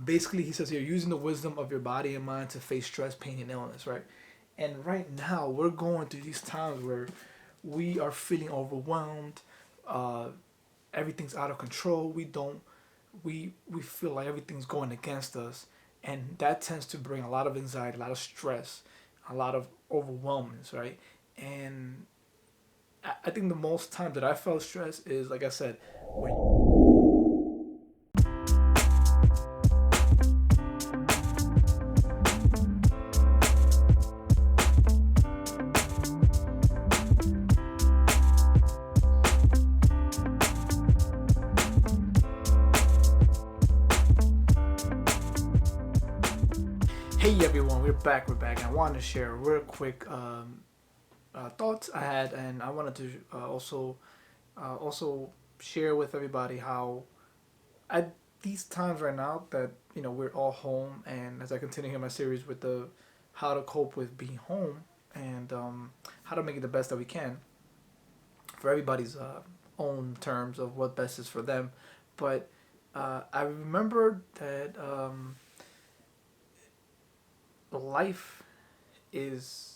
basically he says here, using the wisdom of your body and mind to face stress, pain, and illness, right? And right now we're going through these times where we are feeling overwhelmed. Uh, Everything's out of control. We feel like everything's going against us, and that tends to bring a lot of anxiety, a lot of stress, a lot of overwhelmness, right? And I think the most time that I felt stress is, like I said, when. Hey everyone, we're back. We're back. I wanted to share real quick thoughts I had, and I wanted to also share with everybody how at these times right now that we're all home, and as I continue here my series with the how to cope with being home, and how to make it the best that we can for everybody's own terms of what best is for them. But I remember that life is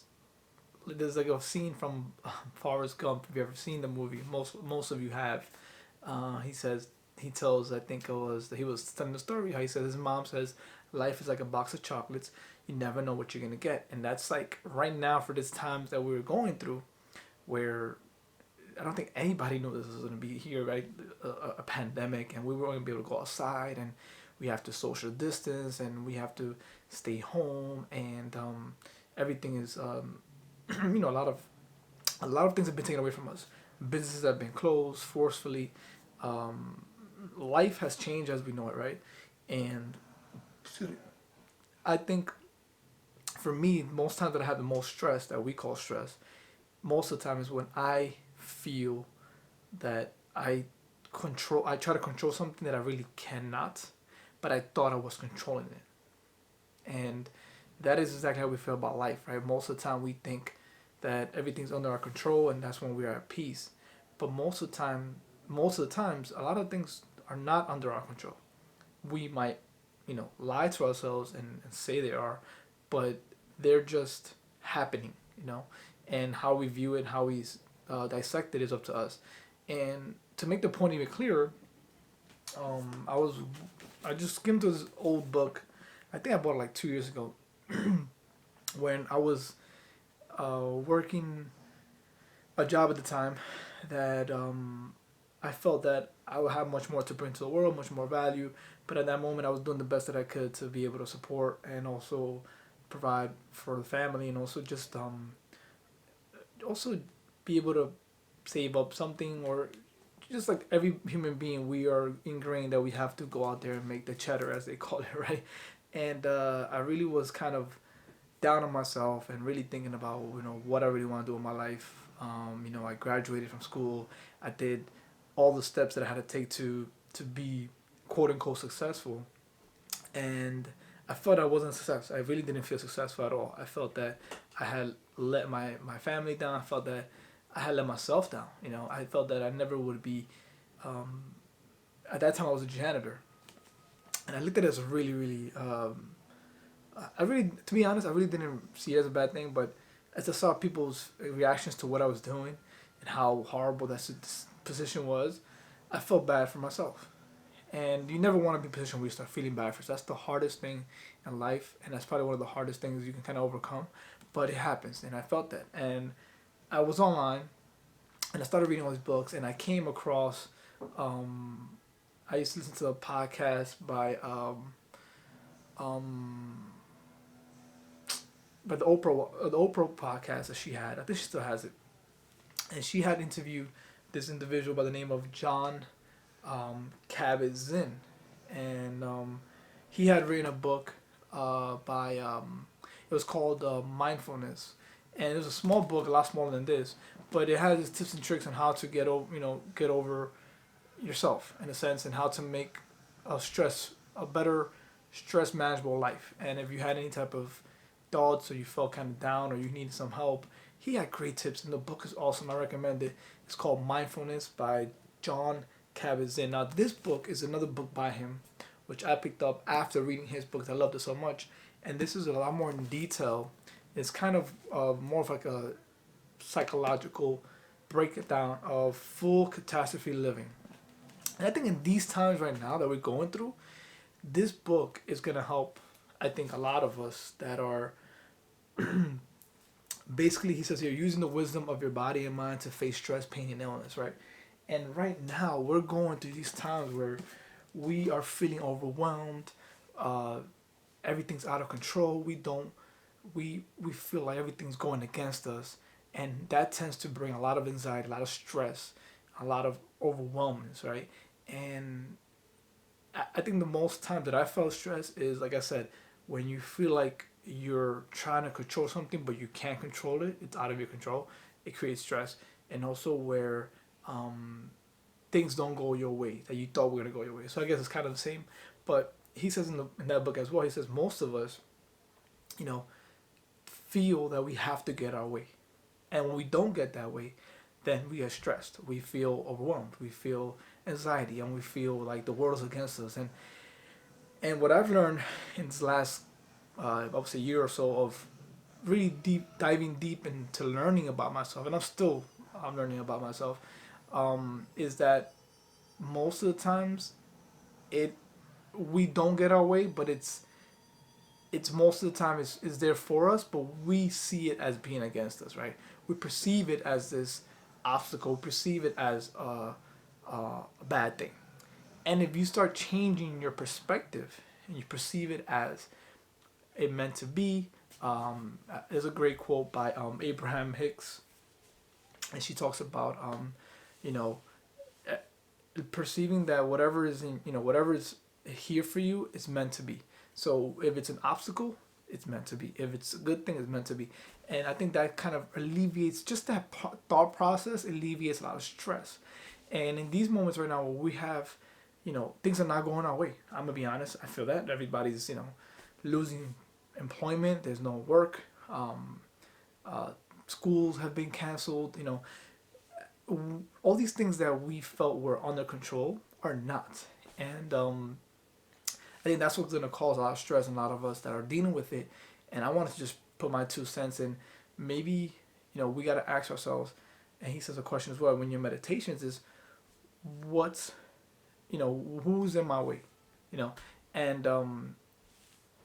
there's like a scene from Forrest Gump. If you ever seen the movie, most of you have. He says he tells, I think it was that he was telling the story how he says his mom says life is like a box of chocolates. You never know what you're gonna get, and that's like right now for this times that we're going through, where I don't think anybody knew this was gonna be here, right? A pandemic, and we weren't gonna be able to go outside, and we have to social distance, and we have to stay home, and everything is a lot of things have been taken away from us. Businesses have been closed forcefully. Um, Life has changed as we know it, right? And I think for me, most times that I have the most stress, that we call stress, most of the time is when I feel that I try to control something that I really cannot, but I thought I was controlling it. And that is exactly how we feel about life, right? Most of the time we think that everything's under our control, and that's when we are at peace. But most of the times, a lot of things are not under our control. We might, lie to ourselves and say they are, but they're just happening, and how we view it, how we dissect it is up to us. And to make the point even clearer, um, I was I just skimmed through this old book. I think I bought it like 2 years ago when I was working a job at the time that I felt that I would have much more to bring to the world, much more value. But at that moment, I was doing the best that I could to be able to support and also provide for the family, and also just also be able to save up something, or just like every human being, we are ingrained that we have to go out there and make the cheddar, as they call it, right? And I really was kind of down on myself and really thinking about what I really want to do in my life. I graduated from school. I did all the steps that I had to take to be quote unquote successful, and I felt I wasn't successful. I really didn't feel successful at all. I felt that I had let my family down. I felt that I had let myself down. I felt that I never would be. Um, at that time, I was a janitor, and I looked at it as a really, really. I really, to be honest, I really didn't see it as a bad thing. But as I saw people's reactions to what I was doing and how horrible that position was, I felt bad for myself. And you never want to be in a position where you start feeling bad for yourself. That's the hardest thing in life, and that's probably one of the hardest things you can kind of overcome. But it happens, and I felt that. And I was online, and I started reading all these books, and I came across. Um, I used to listen to a podcast um, by the Oprah podcast that she had. I think she still has it, and she had interviewed this individual by the name of John Kabat-Zinn, and he had written a book by it was called Mindfulness, and it was a small book, a lot smaller than this, but it has its tips and tricks on how to get over yourself in a sense, and how to make a better stress manageable life. And if you had any type of thoughts, or you felt kind of down, or you needed some help, he had great tips, and the book is awesome. I recommend it. It's called Mindfulness by John Kabat-Zinn. Now, this book is another book by him, which I picked up after reading his books. I loved it so much, and this is a lot more in detail. It's kind of more of like a psychological breakdown of full catastrophe living. And I think in these times right now that we're going through, this book is gonna help. I think a lot of us that are basically, he says you're using the wisdom of your body and mind to face stress, pain, and illness, right? And right now we're going through these times where we are feeling overwhelmed. Uh, Everything's out of control. We feel like everything's going against us, and that tends to bring a lot of anxiety, a lot of stress, a lot of overwhelmness, right? And I think the most time that I felt stress is, like I said, when you feel like you're trying to control something but you can't control it, it's out of your control, it creates stress. And also where um, things don't go your way that you thought were going to go your way. So I guess it's kind of the same. But he says in that book as well, he says most of us, you know, feel that we have to get our way. And when we don't get that way, then we get stressed. We feel overwhelmed. We feel anxiety, and we feel like the world is against us. And what I've learned in this last, I would say, year or so of really diving deep into learning about myself, and I'm learning about myself, is that most of the times it we don't get our way, but it's most of the time is there for us, but we see it as being against us, right? We perceive it as this obstacle, we perceive it as a bad thing. And if you start changing your perspective and you perceive it as it meant to be, there's a great quote by Abraham Hicks, and she talks about you know, eh, perceiving that whatever is in whatever is here for you is meant to be. So if it's an obstacle, it's meant to be. If it's a good thing, it's meant to be. And I think that kind of alleviates just that thought process, alleviates a lot of stress. And in these moments right now where we have, things are not going our way. I'm gonna be honest. I feel that everybody's, losing employment. There's no work. Uh, Schools have been canceled. All these things that we felt were under control are not. And I think that's what's going to cause a lot of stress in a lot of us that are dealing with it. And I wanted to just put my 2 cents in. Maybe, we got to ask ourselves, and he says a question as well when your meditations is, what's, who's in my way? You know, and um,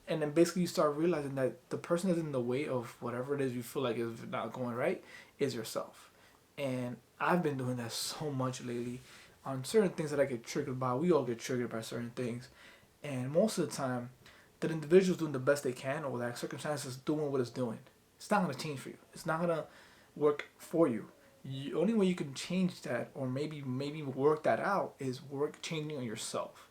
and then basically you start realizing that the person that's in the way of whatever it is you feel like is not going right is yourself. And I've been doing that so much lately on certain things that I get triggered by. We all get triggered by certain things. And most of the time, that individual's doing the best they can, or that circumstance is doing what it's doing. It's not going to change for you. It's not going to work for you. The only way you can change that, or maybe work that out, is work changing on yourself,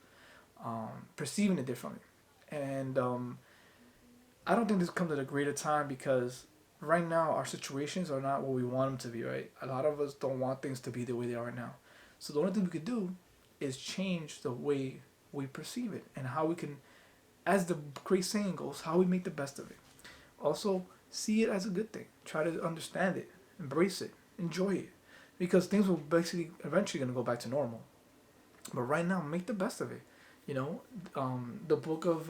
perceiving it differently. And I don't think this comes at a greater time because right now our situations are not what we want them to be. Right, a lot of us don't want things to be the way they are now. So the only thing we could do is change the way we perceive it and how we can, as the great saying goes, how we make the best of it. Also, see it as a good thing. Try to understand it, embrace it, enjoy it, because things will basically eventually gonna go back to normal. But right now, make the best of it. The book of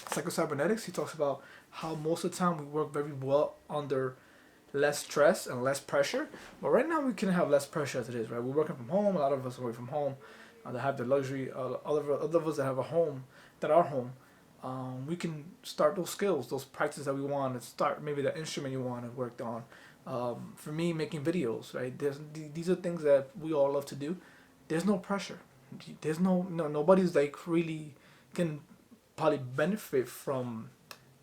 psychocybernetics, he talks about how most of the time we work very well under less stress and less pressure. But right now we can have less pressure as it is, right? We're working from home. A lot of us are away from home. That have the luxury. Other of us that have a home, that are home, we can start those skills, those practices that we want to start. Maybe the instrument you want to work on. For me, making videos, right? These are things that we all love to do. There's no pressure. There's nobody's like really can probably benefit from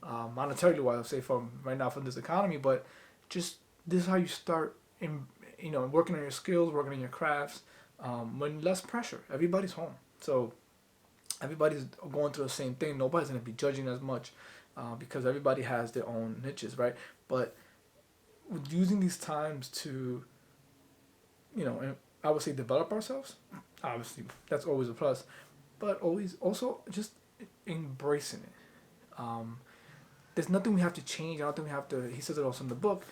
monetarily wise, I'll say from right now from this economy, but just this is how you start in working on your skills, working on your crafts, when less pressure. Everybody's home, so everybody's going through the same thing. Nobody's gonna be judging as much because everybody has their own niches, right? But using these times to, I would say develop ourselves. Obviously, that's always a plus, but always also just embracing it. There's nothing we have to change. I don't think we have to. He says it also in the book.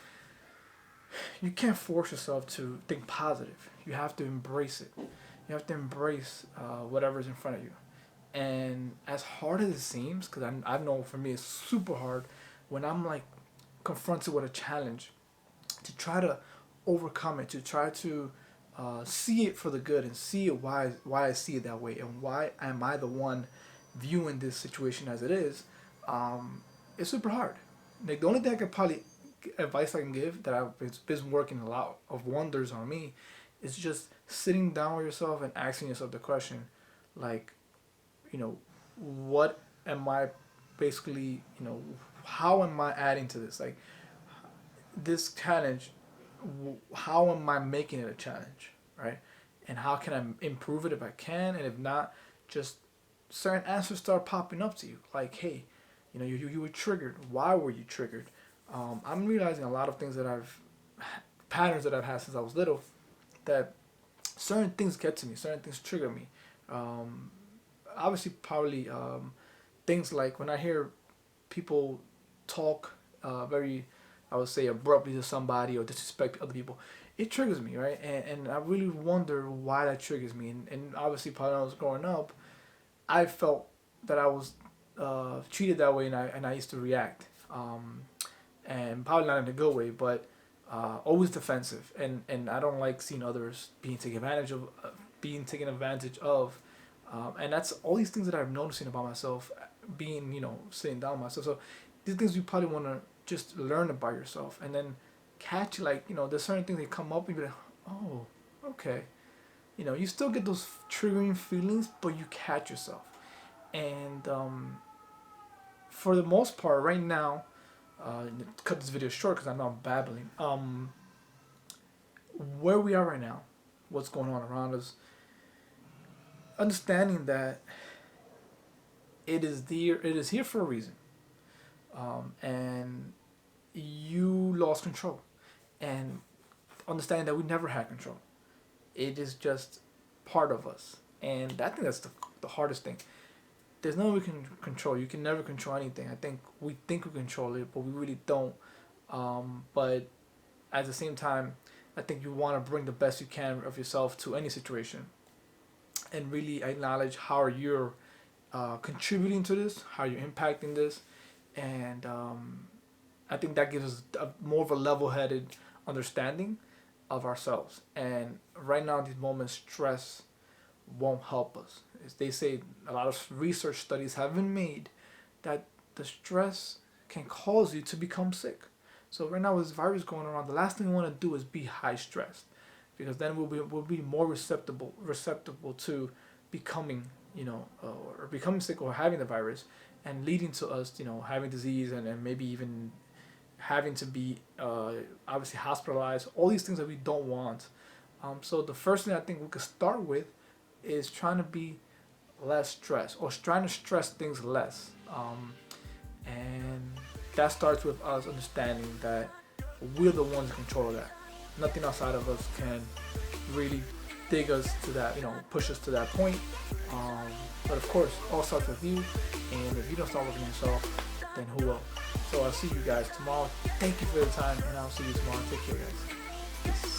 You can't force yourself to think positive. You have to embrace it. You have to embrace whatever's in front of you. And as hard as it seems, because I know for me it's super hard when I'm like confronted with a challenge, to try to overcome it, to try to see it for the good and see it why I see it that way, and why am I the one viewing this situation as it is. It's super hard. Like the only thing I could probably advice I can give that I've it's been working a lot of wonders on me is just sitting down with yourself and asking yourself the question, like, you know, what am I basically, how am I adding to this? Like this challenge, how am I making it a challenge, right? And how can I improve it if I can, and if not, just certain answers start popping up to you, like, hey, you were triggered. Why were you triggered? I'm realizing a lot of things that patterns that I've had since I was little, that certain things get to me, certain things trigger me. Um, Obviously, probably things like when I hear people talk very, I would say, abruptly to somebody or disrespect other people, it triggers me, right? And I really wonder why that triggers me. And obviously, probably when I was growing up, I felt that I was treated that way, and I used to react, and probably not in a good way, but always defensive, and I don't like seeing others being taken advantage of, and that's all these things that I'm noticing about myself, being sitting down with myself. So these things you probably want to just learn about yourself, and then catch, like, there's certain things that come up and you be like, oh, okay, you still get those triggering feelings, but you catch yourself. And for the most part, right now, cut this video short because I know I'm babbling. Where we are right now, what's going on around us, understanding that it is here for a reason, and you lost control, and understanding that we never had control. It is just part of us, and I think that's the hardest thing. There's no we can control. You can never control anything. I think we control it, but we really don't. But at the same time, I think you want to bring the best you can of yourself to any situation, and really acknowledge how you're contributing to this, how you're impacting this, and I think that gives us more of a level-headed understanding of ourselves. And right now, in these moments, stress won't help us. As they say, a lot of research studies have been made that the stress can cause you to become sick. So right now, with this virus going around, the last thing we want to do is be high stressed, because then we'll be more receptible to becoming or becoming sick or having the virus, and leading to us having disease, and maybe even having to be obviously hospitalized. All these things that we don't want. So the first thing I think we could start with is trying to be less stressed, or trying to stress things less. And that starts with us understanding that we're the ones in control of that. Nothing outside of us can really dig us to that, push us to that point. But of course, all starts with you. And if you don't start working on yourself, then who will? So I'll see you guys tomorrow. Thank you for the time, and I'll see you tomorrow. Take care, guys. Peace.